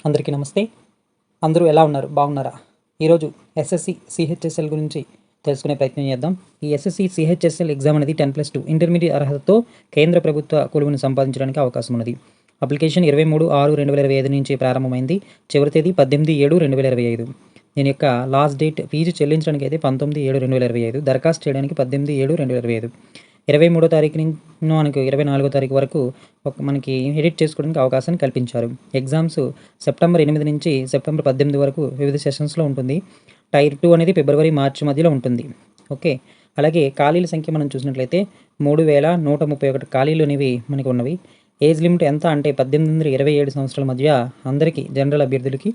అందరికీ నమస్తే. అందరూ ఎలా ఉన్నారు? బాగున్నారా? ఈరోజు ఎస్ఎస్సి సిహెచ్ఎస్ఎల్ గురించి తెలుసుకునే ప్రయత్నం చేద్దాం. ఈ ఎస్ఎస్సి సిహెచ్ఎస్ఎల్ ఎగ్జామ్ అనేది 10+2 ఇంటర్మీడియట్ అర్హతతో కేంద్ర ప్రభుత్వ కొలువును సంపాదించడానికి అవకాశం ఉన్నది. అప్లికేషన్ 23/6/2025 నుంచి ప్రారంభమైంది. చివరి తేదీ 18/7/2025. దీని యొక్క లాస్ట్ డేట్ ఫీజు చెల్లించడానికి అయితే 19/7/2025. దరఖాస్తు చేయడానికి 18/7/2025. 23వ తారీఖు నుంచి మనకు 24వ తారీఖు వరకు మనకి ఎడిట్ చేసుకోవడానికి అవకాశాన్ని కల్పించారు. ఎగ్జామ్స్ సెప్టెంబర్ 8 నుంచి సెప్టెంబర్ 18 వరకు వివిధ సెషన్స్లో ఉంటుంది. టైర్ 2 అనేది ఫిబ్రవరి మార్చి మధ్యలో ఉంటుంది. ఓకే, అలాగే ఖాళీల సంఖ్య మనం చూసినట్లయితే 3131 ఖాళీలు అనేవి మనకి ఉన్నవి. ఏజ్ లిమిట్ ఎంత అంటే 18 నుండి 27 సంవత్సరాల మధ్య అందరికీ జనరల్ అభ్యర్థులకి,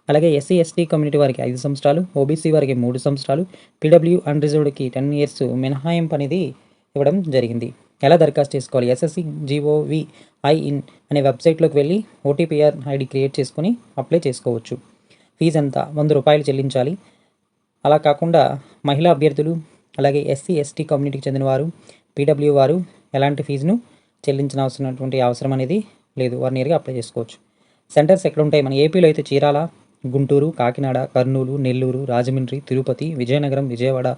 అలాగే ఎస్సీ ఎస్టీ కమ్యూనిటీ వారికి 5 సంవత్సరాలు, ఓబీసీ వారికి 3 సంవత్సరాలు, పీడబ్ల్యూ అన్రిజర్వ్డ్కి 10 ఇయర్స్ మినహాయింపు అనేది ఇవ్వడం జరిగింది. ఎలా దరఖాస్తు చేసుకోవాలి? ఎస్ఎస్సి GOVIN అనే వెబ్సైట్లోకి వెళ్ళి OTPR ఐడి క్రియేట్ చేసుకొని అప్లై చేసుకోవచ్చు. ఫీజు ఎంత? 100 రూపాయలు చెల్లించాలి. అలా కాకుండా మహిళా అభ్యర్థులు, అలాగే ఎస్సీ ఎస్టీ కమ్యూనిటీకి చెందిన వారు, పీడబ్ల్యూ వారు ఎలాంటి ఫీజును చెల్లించాల్సినటువంటి అవసరం అనేది లేదు. వారు నేరుగా అప్లై చేసుకోవచ్చు. సెంటర్స్ ఎక్కడ ఉంటాయి? మన ఏపీలో అయితే చీరాల, గుంటూరు, కాకినాడ, కర్నూలు, నెల్లూరు, రాజమండ్రి, తిరుపతి, విజయనగరం, విజయవాడ,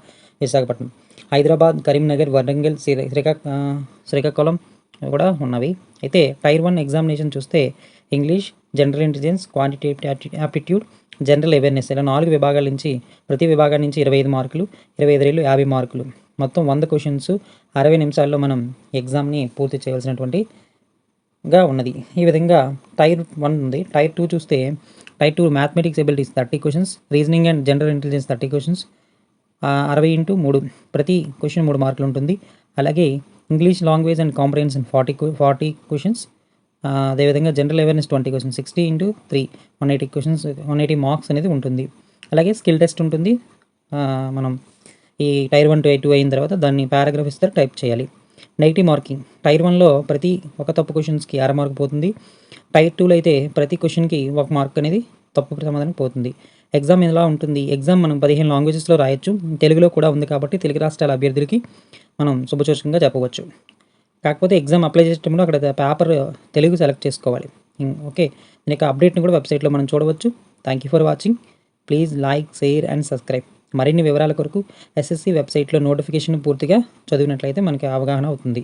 విశాఖపట్నం, హైదరాబాద్, కరీంనగర్, వరంగల్, శ్రీకాకుళం కూడా ఉన్నవి. అయితే టైర్ 1 ఎగ్జామినేషన్ చూస్తే English, general intelligence, quantitative aptitude, general awareness ఇలా 4 విభాగాల నుంచి ప్రతి విభాగం నుంచి 25 మార్కులు, 25 రేళ్ళు 50 మార్కులు, మొత్తం 100 క్వశ్చన్స్ 60 నిమిషాల్లో మనం ఎగ్జామ్ని పూర్తి చేయవలసినటువంటిగా ఉన్నది. ఈ విధంగా టైర్ 1 ఉంది. టైర్ 2 చూస్తే tier 2 mathematics abilities 30 questions, reasoning and general intelligence 30 questions, 60x3 ప్రతి క్వశ్చన్ 3 మార్కులు ఉంటుంది. అలాగే English language and comprehension 40 questions, అదేవిధంగా general awareness 20 questions, 60x3 180 questions, 180 marks అనేది ఉంటుంది. అలాగే స్కిల్ టెస్ట్ ఉంటుంది. మనం ఈ టైర్ 1 to 2 అయిన తర్వాత దాన్ని పారాగ్రాఫ్ ఇస్తారు, టైప్ చేయాలి. నెగిటివ్ మార్కింగ్ టైర్ 1లో ప్రతి ఒక తప్పు క్వశ్చన్స్కి 1/2 మార్క్ పోతుంది. టైర్ 2లో అయితే ప్రతి క్వశ్చన్కి 1 మార్క్ అనేది తప్పు సమాధానం పోతుంది. ఎగ్జామ్ ఎలా ఉంటుంది? ఎగ్జామ్ మనం 15 లాంగ్వేజెస్లో రాయొచ్చు. తెలుగులో కూడా ఉంది కాబట్టి తెలుగు రాష్ట్రాల అభ్యర్థులకి మనం శుభసూచకంగా చెప్పవచ్చు. కాకపోతే ఎగ్జామ్ అప్లై చేసేటప్పుడు అక్కడ పేపర్ తెలుగు సెలెక్ట్ చేసుకోవాలి. ఓకే, దీని యొక్క అప్డేట్ని కూడా వెబ్సైట్లో మనం చూడవచ్చు. Thank you for watching. Please like, share and subscribe. మరిన్ని వివరాల కొరకు ఎస్ఎస్సి వెబ్సైట్లో నోటిఫికేషన్ పూర్తిగా చదివినట్లయితే మనకి అవగాహన అవుతుంది.